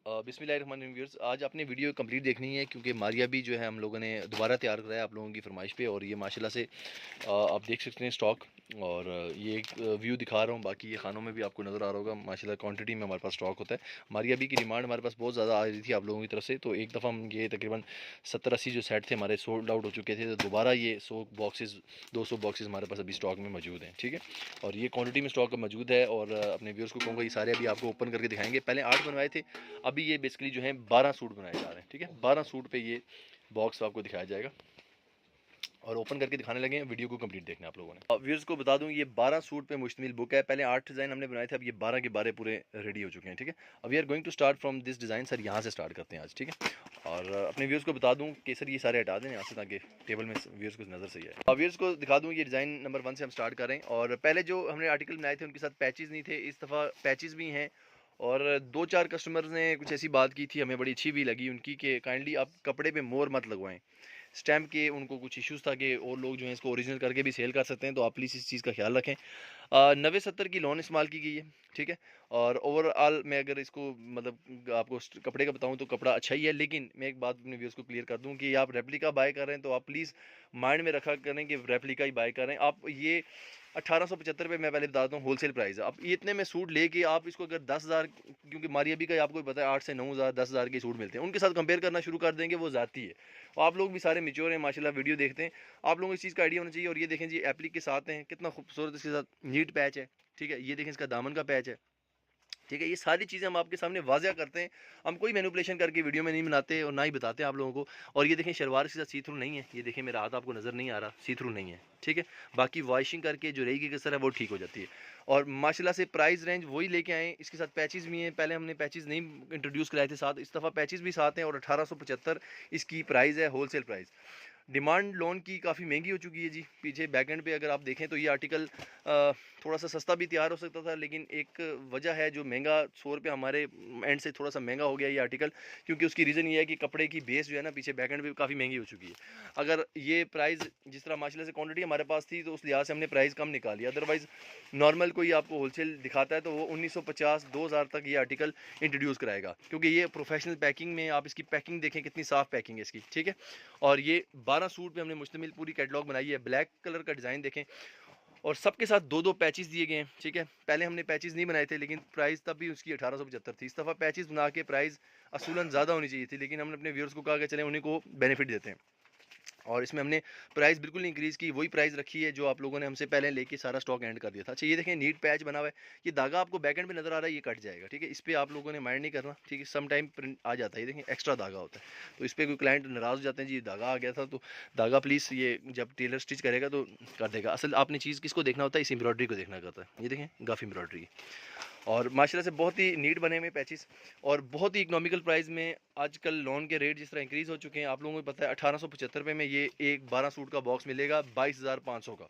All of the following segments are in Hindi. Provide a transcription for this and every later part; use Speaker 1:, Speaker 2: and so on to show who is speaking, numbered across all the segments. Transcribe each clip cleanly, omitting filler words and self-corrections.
Speaker 1: बिस्मिल्लाहिर्रहमानिर्रहीम। आज आपने वीडियो कंप्लीट देखनी है क्योंकि मारिया भी जो है हम लोगों ने दोबारा तैयार कराया आप लोगों की फरमाइश पे। और ये माशाल्लाह से आप देख सकते हैं स्टॉक। और ये एक व्यू दिखा रहा हूँ, बाकी ये खानों में भी आपको नज़र आ रहा होगा। माशाल्लाह क्वांटिटी में हमारे पास स्टॉक होता है। मारिया भी की डिमांड हमारे पास बहुत ज़्यादा आ रही थी आप लोगों की तरफ से, तो एक दफ़ा हम ये तकरीबन 70-80 जो सेट थे हमारे सोल्ड आउट हो चुके थे, तो दोबारा ये 100 बॉक्सेस 200 बॉक्सेस हमारे पास अभी स्टॉक में मौजूद हैं। ठीक है, और ये क्वान्टिटी में स्टॉक मौजूद है। और अपने व्यूअर्स को कहूँगा ये सारे अभी आपको ओपन करके दिखाएंगे। पहले 8 बनवाए थे, अभी ये बेसिकली जो है 12 सूट बनाए जा रहे हैं। ठीक है, 12 सूट पे ये बॉक्स आपको दिखाया जाएगा और ओपन करके दिखाने लगे हैं। वीडियो को कंप्लीट देखना आप लोगों ने। व्यूअर्स को बता दूं ये 12 सूट पे मुश्तमिल बुक है। पहले 8 डिज़ाइन हमने बनाए थे, अब ये 12 के 12 पूरे रेडी हो चुके हैं। ठीक है, अब we are going to start from this design. Sir यहाँ से स्टार्ट करते हैं आज। ठीक है, और अपने व्यूअर्स को बता दूं कि सर ये सारे हटा दें यहाँ से ताकि टेबल में व्यूअर्स को नज़र सही है। व्यूअर्स को दिखा दूं ये डिज़ाइन नंबर 1 से हम स्टार्ट करें। और पहले जो हमने आर्टिकल बनाए थे उनके साथ पैचेस नहीं थे, इस दफ़ा पैचेस भी हैं। और 2-4 कस्टमर्स ने कुछ ऐसी बात की थी, हमें बड़ी अच्छी भी लगी उनकी, कि काइंडली आप कपड़े पे मोर मत लगवाएं स्टैम्प के। उनको कुछ इश्यूज़ था कि और लोग जो है इसको ओरिजिनल करके भी सेल कर सकते हैं, तो आप प्लीज़ इस चीज़ का ख्याल रखें। 90-70 की लोन इस्तेमाल की गई है। ठीक है, और ओवरऑल मैं अगर इसको मतलब आपको कपड़े का बताऊं तो कपड़ा अच्छा ही है। लेकिन मैं एक बात अपने व्यूअर्स को क्लियर कर दूं कि आप रेप्लिका बाय कर रहे हैं तो आप प्लीज़ माइंड में रखा करें कि रेप्लिका ही बाय कर रहे हैं आप। ये 1875 पे मैं पहले बताता हूँ होलसेल प्राइस है। अब इतने में सूट लेके आप इसको अगर 10,000, क्योंकि मारिया भी का आपको पता है 8 से 9,000 10,000 के सूट मिलते हैं, उनके साथ कंपेयर करना शुरू कर देंगे, वो जाती है। और आप लोग भी सारे मेच्योर हैं माशाल्लाह, वीडियो देखते हैं, आप लोगों को इस चीज़ का आइडिया होना चाहिए। और ये देखें जी एप्लिक के साथ हैं, कितना खूबसूरत इसके साथ नीट पैच है। ठीक है, ये देखें इसका दामन का पैच है। ठीक है, ये सारी चीज़ें हम आपके सामने वाज़िया करते हैं। हम कोई मैनिपुलेशन करके वीडियो में नहीं बनाते और ना ही बताते हैं आप लोगों को। और ये देखें शलवार इसके साथ सी थ्रू नहीं है, ये देखें मेरा हाथ आपको नज़र नहीं आ रहा, सी थ्रू नहीं है। ठीक है, बाकी वॉशिंग करके जो रहेगी कसर है वो ठीक हो जाती है। और माशाल्लाह से प्राइस रेंज वही लेके आए, इसके साथ पैचेस भी हैं। पहले हमने पैचेस नहीं इंट्रोड्यूस कराए थे साथ, इस दफ़ा पैचेस भी साथ हैं। और 1875 इसकी प्राइस है, होलसेल प्राइस। डिमांड लोन की काफ़ी महंगी हो चुकी है जी। पीछे बैक एंड पे अगर आप देखें तो ये आर्टिकल थोड़ा सा सस्ता भी तैयार हो सकता था, लेकिन एक वजह है जो महंगा 100 रुपये हमारे एंड से थोड़ा सा महंगा हो गया ये आर्टिकल, क्योंकि उसकी रीज़न ये है कि कपड़े की बेस जो है ना पीछे बैक एंड पे काफ़ी महंगी हो चुकी है। अगर ये प्राइस जिस तरह माशाल्लाह से क्वांटिटी हमारे पास थी तो उस लिहाज से हमने प्राइस कम निकाली। अदरवाइज़ नॉर्मल कोई आपको होलसेल दिखाता है तो वो 1950-2000 तक ये आर्टिकल इंट्रोड्यूस कराएगा, क्योंकि ये प्रोफेशनल पैकिंग में, आप इसकी पैकिंग देखें कितनी साफ़ पैकिंग है इसकी। ठीक है, और ये 12 सूट पे हमने मुश्तमिल पूरी कैटलॉग बनाई है। ब्लैक कलर का डिज़ाइन देखें, और सबके साथ 2-2 पैचेस दिए गए हैं। ठीक है, पहले हमने पैचेस नहीं बनाए थे, लेकिन प्राइस तब भी उसकी 1875 थी। इस दफ़ा पैचेस बना के प्राइस असूलन ज़्यादा होनी चाहिए थी, लेकिन हमने अपने व्यूअर्स को कहा कि चलें उन्हीं को बेनिफिट देते हैं। और इसमें हमने प्राइस बिल्कुल नहीं इंक्रीज़ की, वही प्राइस रखी है जो आप लोगों ने हमसे पहले लेके सारा स्टॉक एंड कर दिया था। अच्छा, ये देखें नीट पैच बना हुआ है, ये धागा आपको बैक एंड पे नज़र आ रहा है, ये कट जाएगा। ठीक है, इस पर आप लोगों ने माइंड नहीं करना। ठीक है, सम टाइम प्रिंट आ जाता है, ये देखें एक्स्ट्रा धागा होता है, तो इस पर कोई क्लाइंट नाराज़ हो जाते हैं जी धागा आ गया था। तो धागा प्लीज़ ये जब टेलर स्टिच करेगा तो कर देगा। असल आपने चीज़ किसको देखना होता है, इस एम्ब्रॉयडरी को देखना करता है। ये देखें गफ एम्ब्रॉयडरी, और माशाल्लाह से बहुत ही नीट बने हुए पैचेस और बहुत ही इकोनॉमिकल प्राइस में। आजकल लोन के रेट जिस तरह इंक्रीज़ हो चुके हैं, आप लोगों को पता है 1875 रुपये में ये एक 12 सूट का बॉक्स मिलेगा 22,500 का।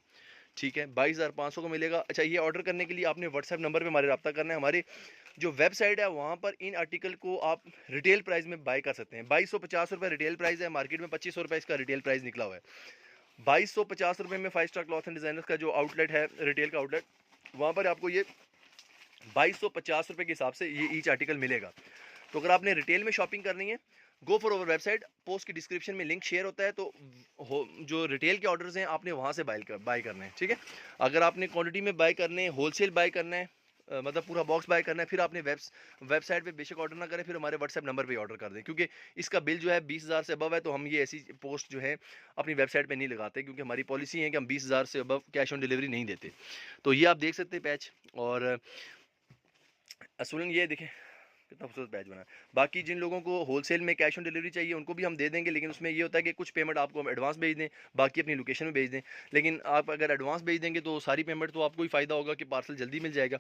Speaker 1: ठीक है, 22,500 का मिलेगा। अच्छा, ये ऑर्डर करने के लिए आपने व्हाट्सएप नंबर पे हमारे रब्ता करना है। हमारे जो वेबसाइट है वहाँ पर इन आर्टिकल को आप रिटेल प्राइस में बाय कर सकते हैं। 2250 रुपये रिटेल प्राइस है, मार्केट में 2500 रुपये इसका रिटेल प्राइस निकला हुआ है। 2250 रुपये में 5 स्टार क्लॉथ एंड डिज़ाइनर्स का जो आउटलेट है, रिटेल का आउटलेट, वहाँ पर आपको ये 2250 रुपये के हिसाब से ये ईच आर्टिकल मिलेगा। तो अगर आपने रिटेल में शॉपिंग करनी है, go for our website, post की डिस्क्रिप्शन में लिंक शेयर होता है, तो जो रिटेल के ऑर्डर्स हैं आपने वहाँ से बाय करने हैं। ठीक है, अगर आपने क्वांटिटी में बाय करने हैं, होलसेल बाय करना है, मतलब पूरा बॉक्स बाय करना है, फिर आपने वेबसाइट पे बेशक ऑर्डर ना करें, फिर हमारे व्हाट्सएप नंबर पे ऑर्डर कर दें, क्योंकि इसका बिल जो है 20,000 से अबव है, तो हम ये ऐसी पोस्ट जो है अपनी वेबसाइट पे नहीं लगाते, क्योंकि हमारी पॉलिसी है कि हम 20,000 से अबव कैश ऑन डिलीवरी नहीं देते। तो ये आप देख सकते हैं पैच, और असूलन ये देखें कितना खूबसूरत बैच बना है। बाकी जिन लोगों को होलसेल में कैश ऑन डिलीवरी चाहिए उनको भी हम दे देंगे, लेकिन उसमें ये होता है कि कुछ पेमेंट आपको हम एडवांस भेज दें, बाकी अपनी लोकेशन में भेज दें। लेकिन आप अगर एडवांस भेज देंगे तो सारी पेमेंट तो आपको ही फ़ायदा होगा कि पार्सल जल्दी मिल जाएगा।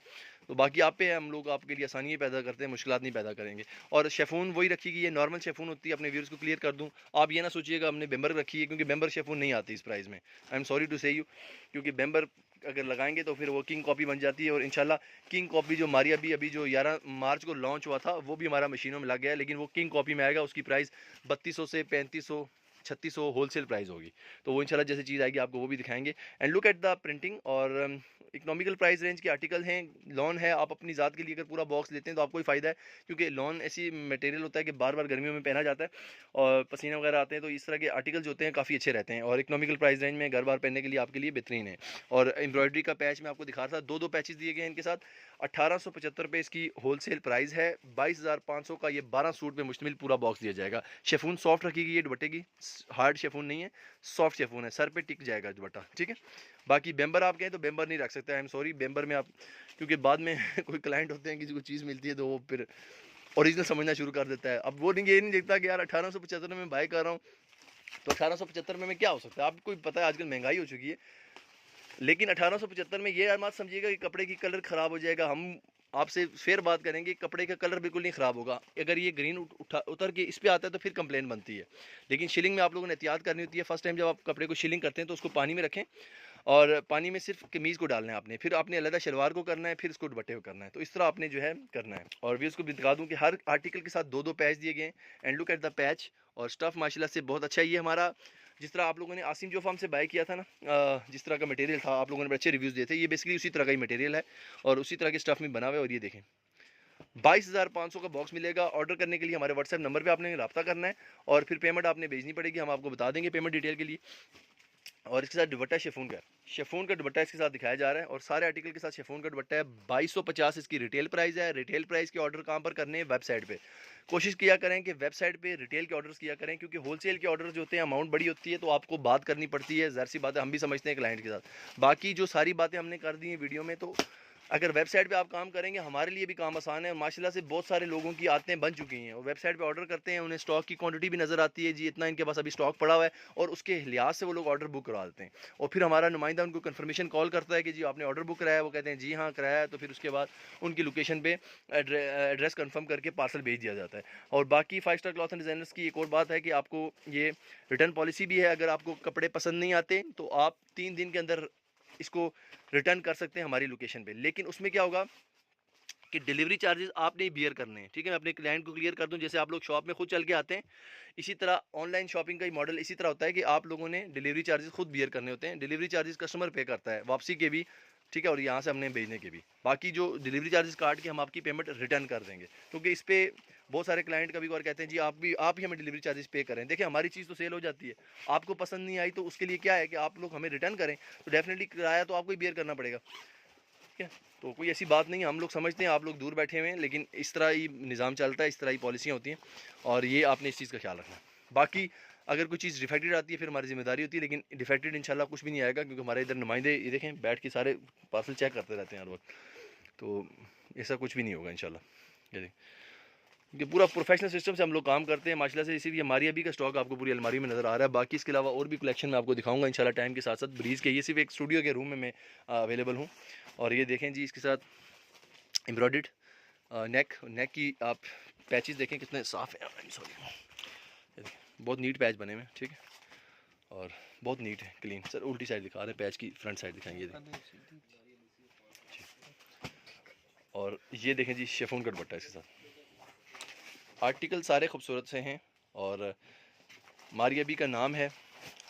Speaker 1: तो बाकी आप पे है, हम लोग आपके लिए आसानियाँ पैदा करते हैं, मुश्किलात नहीं पैदा करेंगे। और शेफून वही रखी गई है, नॉर्मल शेफून होती है। अपने व्यूअर्स को क्लियर कर दूँ, आप ये ना सोचिएगा हमने बेम्बर रखी है, क्योंकि बेम्बर शेफून नहीं आती इस प्राइस में। आई एम सॉरी टू से यू, क्योंकि बेम्बर अगर लगाएंगे तो फिर वो किंग कॉपी बन जाती है। और इंशाल्लाह किंग कॉपी जो मारिया भी अभी जो 11 मार्च को लॉन्च हुआ था वो भी हमारा मशीनों में लग गया है, लेकिन वो किंग कॉपी में आएगा। उसकी प्राइस 3200 से 3500 3600 होलसेल प्राइस होगी। तो वो इंशाल्लाह जैसे चीज़ आएगी आपको वो भी दिखाएंगे। And look at the printing, और इकोनॉमिकल प्राइस रेंज के आर्टिकल हैं, लॉन है। आप अपनी ज़ात के लिए अगर पूरा बॉक्स लेते हैं तो आपको ही फ़ायदा है, क्योंकि लॉन ऐसी मटेरियल होता है कि बार बार गर्मियों में पहना जाता है और पसीने वगैरह आते हैं, तो इस तरह के आर्टिकल जो होते हैं काफ़ी अच्छे रहते हैं और इकोनॉमिकल प्राइस रेंज में घर बार पहनने के लिए आपके लिए बेहतरीन है। और एम्ब्रॉयडरी का पैच मैं आपको दिखा रहा था, दो पैचेस दिए गए हैं इनके साथ। 1875 रुपये इसकी होलसेल प्राइस है। 22,500 का ये 12 सूट पे मुश्तमिल पूरा बॉक्स दिया जाएगा। शेफून सॉफ्ट रखी गई है दुपट्टे की, हार्ड शेफून नहीं है, सॉफ्ट शेफून है, सर पे टिक जाएगा दुपट्टा, ठीक है। बाकी बेम्बर आप कहें तो बेम्बर नहीं रख सकते, आई एम सॉरी। बेम्बर में आप, क्योंकि बाद में कोई क्लाइंट होते हैं, किसी को चीज़ मिलती है तो वो फिर ओरिजिनल समझना शुरू कर देता है। अब वो नहीं, ये नहीं देखता कि यार 1875 में बाय कर रहा हूँ तो 1875 में क्या हो सकता है। आपको पता है आजकल महंगाई हो चुकी है, लेकिन 1875 में ये मत समझिएगा कि कपड़े की कलर ख़राब हो जाएगा। हम आपसे फेयर बात करेंगे, कपड़े का कलर बिल्कुल नहीं ख़राब होगा। अगर ये ग्रीन उतर के इस पे आता है तो फिर कंप्लेन बनती है। लेकिन शिलिंग में आप लोगों ने एहतियात करनी होती है। फर्स्ट टाइम जब आप कपड़े को शिलिंग करते हैं तो उसको पानी में रखें और पानी में सिर्फ कमीज़ को डालना है आपने, फिर आपने अलग शलवार को करना है, फिर इसको दुपट्टे को करना है। तो इस तरह आपने जो है करना है। और भी उसको भी दिखा दूँ कि हर आर्टिकल के साथ दो पैच दिए गए हैं। And look at the patch. और स्टफ़ माशाल्लाह से बहुत अच्छा है ये हमारा। जिस तरह आप लोगों ने आसिम जो फार्म से बाय किया था ना, जिस तरह का मटेरियल था, आप लोगों ने अच्छे रिव्यूज़ दिए थे, ये बेसिकली उसी तरह का ही मटेरियल है और उसी तरह के स्टफ़ में बना हुआ है। और ये देखें 22,500 का बॉक्स मिलेगा। ऑर्डर करने के लिए हमारे व्हाट्सएप नंबर पे आपने रब्ता करना है और फिर पेमेंट आपने भेजनी पड़ेगी, हम आपको बता देंगे पेमेंट डिटेल के लिए। और इसके साथ दुपट्टा शेफून का दुपट्टा इसके साथ दिखाया जा रहा है और सारे आर्टिकल के साथ शेफून का दुपट्टा है। 2250 इसकी रिटेल प्राइस है। रिटेल प्राइस के ऑर्डर कहाँ पर करने हैं? वेबसाइट पे। कोशिश किया करें कि वेबसाइट पे रिटेल के ऑर्डर्स किया करें, क्योंकि होलसेल के ऑर्डर जो होते हैं अमाउंट बड़ी होती है तो आपको बात करनी पड़ती है, ज़ाहिर सी बात है, हम भी समझते हैं क्लाइंट के साथ। बाकी जो सारी बातें हमने कर दी हैं वीडियो में, तो अगर वेबसाइट पे आप काम करेंगे हमारे लिए भी काम आसान है। माशाल्लाह से बहुत सारे लोगों की आदतें बन चुकी हैं, और वेबसाइट पे ऑर्डर करते हैं, उन्हें स्टॉक की क्वांटिटी भी नज़र आती है, जी इतना इनके पास अभी स्टॉक पड़ा हुआ है, और उसके लिहाज से वो लोग ऑर्डर बुक करवा देते हैं। और फिर हमारा नुमाइंदा उनको कंफर्मेशन कॉल करता है कि जी आपने ऑर्डर बुक कराया है, वो कहते हैं जी हाँ कराया है, तो फिर उसके बाद उनकी लोकेशन पे एड्रेस कन्फर्म करके पार्सल भेज दिया जाता है। और बाकी 5 स्टार क्लॉथ एंड डिज़ाइनर्स की एक और बात है कि आपको ये रिटर्न पॉलिसी भी है। अगर आपको कपड़े पसंद नहीं आते तो आप 3 दिन के अंदर इसको रिटर्न कर सकते हैं हमारी लोकेशन पे। लेकिन उसमें क्या होगा कि डिलीवरी चार्जेस आपने ही बियर करने हैं, ठीक है। मैं अपने क्लाइंट को क्लियर कर दूं, जैसे आप लोग शॉप में खुद चल के आते हैं, इसी तरह ऑनलाइन शॉपिंग का ही मॉडल इसी तरह होता है कि आप लोगों ने डिलीवरी चार्जेस खुद बियर करने होते हैं। डिलीवरी चार्जेस कस्टमर पे करता है, वापसी के भी, ठीक है, और यहाँ से हमने भेजने के भी। बाकी जो डिलीवरी चार्जेस काट के हम आपकी पेमेंट रिटर्न कर देंगे, क्योंकि इस पर बहुत सारे क्लाइंट कभी और कहते हैं जी आप ही हमें डिलीवरी चार्जेस पे करें। देखिए हमारी चीज़ तो सेल हो जाती है, आपको पसंद नहीं आई तो उसके लिए क्या है कि आप लोग हमें रिटर्न करें, तो डेफिनेटली किराया तो आपको ही बियर करना पड़ेगा, ठीक है। तो कोई ऐसी बात नहीं है, हम लोग समझते हैं आप लोग दूर बैठे हुए हैं, लेकिन इस तरह ही निज़ाम चलता है, इस तरह ही पॉलिसियाँ होती हैं, और ये आपने इस चीज़ का ख्याल रखना है। बाकी अगर कोई चीज़ डिफेक्टेड आती है फिर हमारी जिम्मेदारी होती है, लेकिन डिफेक्टेड इंशाल्लाह कुछ भी नहीं आएगा, क्योंकि हमारे इधर नुमाइंदे ये देखें बैठ के सारे पार्सल चेक करते रहते हैं हर वक्त, तो ऐसा कुछ भी नहीं होगा इंशाल्लाह। ये देखें, क्योंकि पूरा प्रोफेशनल सिस्टम से हम लोग काम करते हैं माशाल्लाह से, इसीलिए हमारी अभी का स्टॉक आपको पूरी अलमारी में नज़र आ रहा है। बाकी इसके अलावा और भी कलेक्शन मैं आपको दिखाऊंगा इंशाल्लाह टाइम के साथ साथ। ब्रीज़ के ये सिर्फ एक स्टूडियो के रूम में मैं अवेलेबल हूँ। और ये देखें जी, इसके साथ एम्ब्रॉयडर्ड नेक की आप पैचेस देखें कितने साफ़ हैं, सॉरी, बहुत नीट पैच बने हुए हैं, ठीक है, और बहुत नीट है, क्लीन। सर उल्टी साइड दिखा रहे हैं, पैच की फ्रंट साइड दिखाएंगे। और ये देखें जी, शेफून का दुपट्टा इसके साथ। आर्टिकल सारे खूबसूरत से हैं और मारिया बी का नाम है।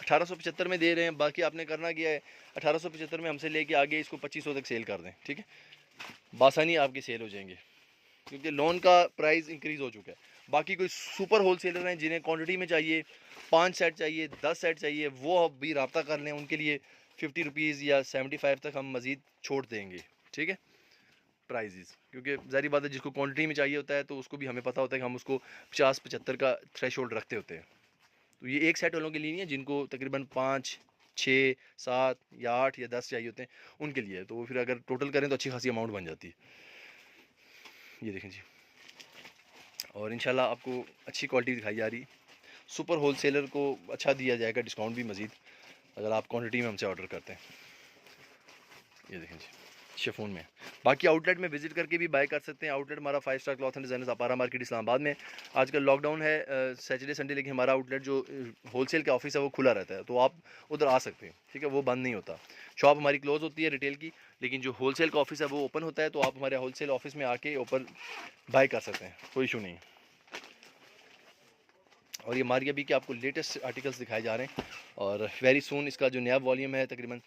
Speaker 1: 1875 में दे रहे हैं। बाकी आपने करना क्या है, 1875 में हमसे लेके आगे इसको 2500 तक सेल कर दें, ठीक है, बासानी आपके सेल हो जाएंगे, क्योंकि लोन का प्राइस इंक्रीज़ हो चुका है। बाकी कोई सुपर होलसेलर हैं जिन्हें क्वांटिटी में चाहिए, 5 सेट चाहिए, 10 सेट चाहिए, वो भी रब्ता कर लें, उनके लिए 50 रुपीज़ या 75 तक हम मज़ीद छोड़ देंगे, ठीक है, प्राइजेस। क्योंकि ज़ाहिर बात है जिसको क्वांटिटी में चाहिए होता है तो उसको भी हमें पता होता है कि हम उसको 50-75 का थ्रेश होल्ड रखते होते हैं। तो ये एक सेट वालों के लिए नहीं है, जिनको तकरीबन 5, 6, 7 या 8 या 10 चाहिए होते हैं उनके लिए। तो वो फिर अगर टोटल करें तो अच्छी खासी अमाउंट बन जाती है। ये देखें जी, और इंशाल्लाह आपको अच्छी क्वालिटी दिखाई जा रही। सुपर होलसेलर को अच्छा दिया जाएगा डिस्काउंट भी मज़ीद, अगर आप क्वांटिटी में हमसे ऑर्डर करते हैं। ये देखें जी, शेफून में। बाकी आउटलेट में विजिट करके भी बाय कर सकते हैं। आउटलेट हमारा 5 स्टार क्लॉथ एंड डिज़ाइनर्स अपारा मार्केट इस्लामाबाद में। आजकल लॉकडाउन है सैटरडे संडे, लेकिन हमारा आउटलेट जो होलसेल का ऑफिस है वो खुला रहता है, तो आप उधर आ सकते हैं, ठीक है, वो बंद नहीं होता। शॉप हमारी क्लोज़ होती है रिटेल की, लेकिन जो होलसेल का ऑफिस है वो ओपन होता है, तो आप हमारे होलसेल ऑफिस में आके ओपन बाय कर सकते हैं, कोई इशू नहीं। और ये मारिया बी के आपको लेटेस्ट आर्टिकल्स दिखाए जा रहे हैं और वेरी सून इसका जो नया वॉल्यूम है तकरीबन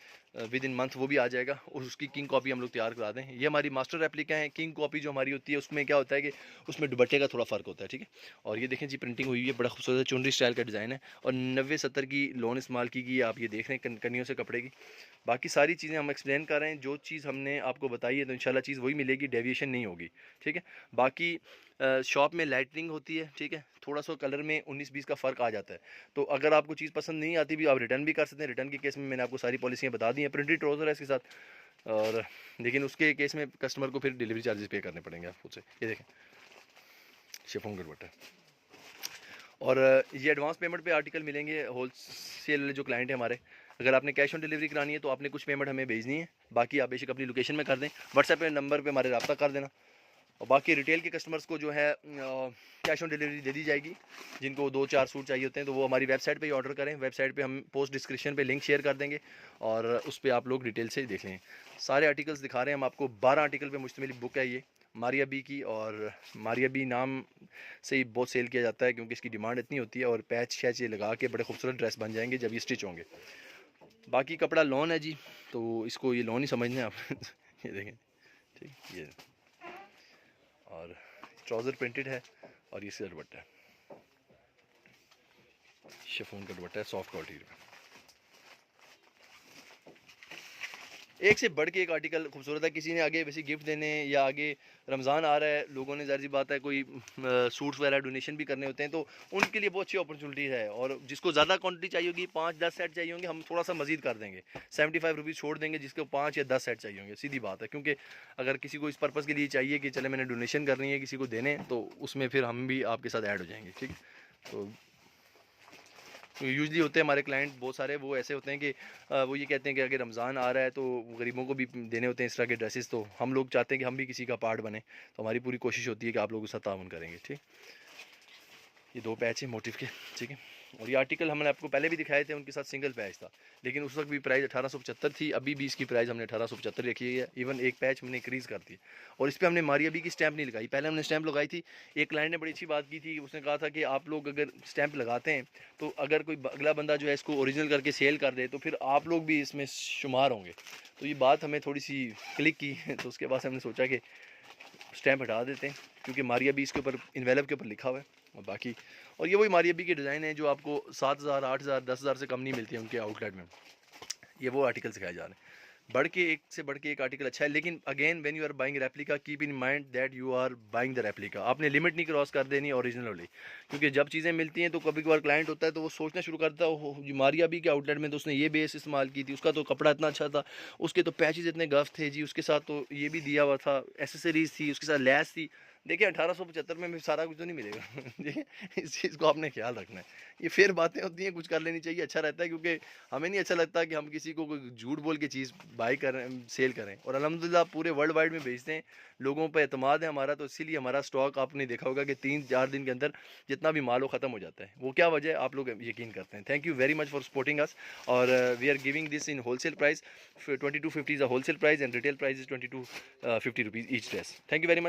Speaker 1: विद इन मंथ वो भी आ जाएगा और उसकी किंग कॉपी हम लोग तैयार करा दें। ये हमारी मास्टर रेप्लिका है। किंग कॉपी जो हमारी होती है उसमें क्या होता है कि उसमें दुपट्टे का थोड़ा फ़र्क होता है, ठीक है। और ये देखें जी प्रिंटिंग हुई है, बड़ा खूबसूरत चुनरी स्टाइल का डिज़ाइन है और 90-70 की लोन इस्तेमाल की गई, आप ये देख रहे हैं कन्नियों से कपड़े की। बाकी सारी चीज़ें हम एक्सप्लेन कर रहे हैं, जो चीज़ हमने आपको बताई है तो इंशाल्लाह चीज़ वही मिलेगी, डेविएशन नहीं होगी, ठीक है। बाकी शॉप में लाइटनिंग होती है, ठीक है, थोड़ा सा कलर में 19-20 का फ़र्क आ जाता है। तो अगर आपको चीज़ पसंद नहीं आती भी आप रिटर्न भी कर सकते हैं। रिटर्न के केस में मैंने आपको सारी पॉलिसियाँ बता दी हैं। प्रिंटेड ट्राउज़र है इसके साथ और लेकिन उसके केस में कस्टमर को फिर डिलीवरी चार्जेस पे करने पड़ेंगे आप खुद से। ये देखें शिफॉन का दुपट्टा और ये एडवांस पेमेंट पे आर्टिकल मिलेंगे होलसेल वाले जो क्लाइंट है हमारे। अगर आपने कैश ऑन डिलीवरी करानी है तो आपने कुछ पेमेंट हमें भेजनी है, बाकी आप बेशक अपनी लोकेशन में कर दें, व्हाट्सएप पे नंबर पे हमारे रब्ता कर देना। और बाकी रिटेल के कस्टमर्स को जो है कैश ऑन डिलीवरी दे दी जाएगी। जिनको 2-4 सूट चाहिए होते हैं तो वो हमारी वेबसाइट पे ही ऑर्डर करें। वेबसाइट पे हम पोस्ट डिस्क्रिप्शन पे लिंक शेयर कर देंगे और उस पर आप लोग डिटेल से देख लें। सारे आर्टिकल्स दिखा रहे हैं हम आपको। 12 आर्टिकल पे मुश्तमिल बुक है ये मारिया बी की और मारिया बी नाम से ही बहुत सेल किया जाता है क्योंकि इसकी डिमांड इतनी होती है और पैच शैच ये लगा के बड़े खूबसूरत ड्रेस बन जाएंगे जब ये स्टिच होंगे। बाकी कपड़ा लॉन है जी, तो इसको ये लॉन ही समझना है आप ये देखें, ठीक ये और ट्राउज़र प्रिंटेड है और ये इसका दुपट्टा है, शिफॉन का दुपट्टा है, सॉफ्ट क्वालिटी में। एक से बढ़ के एक आर्टिकल खूबसूरत है। किसी ने आगे वैसे गिफ्ट देने या आगे रमज़ान आ रहा है, लोगों ने ज़ाहिर सी बात है कोई सूट्स वगैरह डोनेशन भी करने होते हैं तो उनके लिए बहुत अच्छी अपॉर्चुनिटी है। और जिसको ज़्यादा क्वांटिटी चाहिए होगी, 5-10 सेट चाहिए होंगे, हम थोड़ा सा मजीद कर देंगे, 75 रुपीज़ छोड़ देंगे जिसको 5 या 10 सेट चाहिए होंगे। सीधी बात है, क्योंकि अगर किसी को इस पर्पज़ के लिए चाहिए कि चले मैंने डोनेशन करनी है किसी को देने, तो उसमें फिर हम भी आपके साथ ऐड हो जाएंगे, ठीक है। तो यूजली होते हैं हमारे क्लाइंट बहुत सारे वो ऐसे होते हैं कि वो ये कहते हैं कि अगर रमज़ान आ रहा है तो गरीबों को भी देने होते हैं इस तरह के ड्रेसेस, तो हम लोग चाहते हैं कि हम भी किसी का पार्ट बने, तो हमारी पूरी कोशिश होती है कि आप लोगों के साथ ताउन करेंगे, ठीक। ये 2 पैच हैं मोटिव के, ठीक है। और ये आर्टिकल हमने आपको पहले भी दिखाए थे, उनके साथ सिंगल पैच था लेकिन उस वक्त भी प्राइस 1875 थी, अभी भी इसकी प्राइस हमने 1875 रखी है। इवन एक पैच हमने इंक्रीज़ कर दी और इस पर हमने मारिया बी की स्टैंप नहीं लगाई, पहले हमने स्टैंप लगाई थी। एक क्लाइंट ने बड़ी अच्छी बात की थी, उसने कहा था कि आप लोग अगर स्टैंप लगाते हैं तो अगर कोई अगला बंदा जो है इसको ओरिजिनल करके सेल कर दे तो फिर आप लोग भी इसमें शुमार होंगे। तो ये बात हमें थोड़ी सी क्लिक की तो उसके बाद हमने सोचा कि स्टैंप हटा देते हैं क्योंकि मारिया बी इसके ऊपर इन्वेलप के ऊपर लिखा हुआ है। और बाकी और ये वही मारिया बी के डिज़ाइन है जो आपको 7,000, 8,000, 10,000 से कम नहीं मिलती है उनके आउटलेट में। ये वो आर्टिकल सिखाए जा रहे हैं। बढ़ के एक से बढ़ के एक आर्टिकल अच्छा है, लेकिन again when you are buying replica keep in mind that you are buying the replica. आपने लिमिट नहीं क्रॉस कर देनी ओरिजिनल वाली, क्योंकि जब चीज़ें मिलती हैं तो कभी कभार क्लाइंट होता है तो वो सोचना शुरू करता है मारिया बी के आउटलेट में तो उसने ये बेस इस्तेमाल की थी, उसका तो कपड़ा इतना अच्छा था, उसके तो पैचेज इतने गफ थे जी, उसके साथ तो ये भी दिया हुआ था, एसेसरीज थी, उसके साथ लैस थी। देखिए 1875 में भी सारा कुछ तो नहीं मिलेगा देखिए इस चीज़ को आपने ख्याल रखना है। ये फिर बातें होती हैं, कुछ कर लेनी चाहिए, अच्छा रहता है, क्योंकि हमें नहीं अच्छा लगता कि हम किसी को कोई झूठ बोल के चीज़ बाई करें, सेल करें। और अल्हम्दुलिल्लाह पूरे वर्ल्ड वाइड में भेजते हैं, लोगों पर एतमाद है हमारा, तो इसीलिए हमारा स्टॉक आपने देखा होगा कि 3-4 दिन के अंदर जितना भी माल हो ख़त्म हो जाता है। वो क्या वजह है, आप लोग यकीन करते हैं। Thank you very much for supporting us. और we are giving this in wholesale price 2250 is a wholesale price and retail price is 2250 rupees each dress. Thank you very much.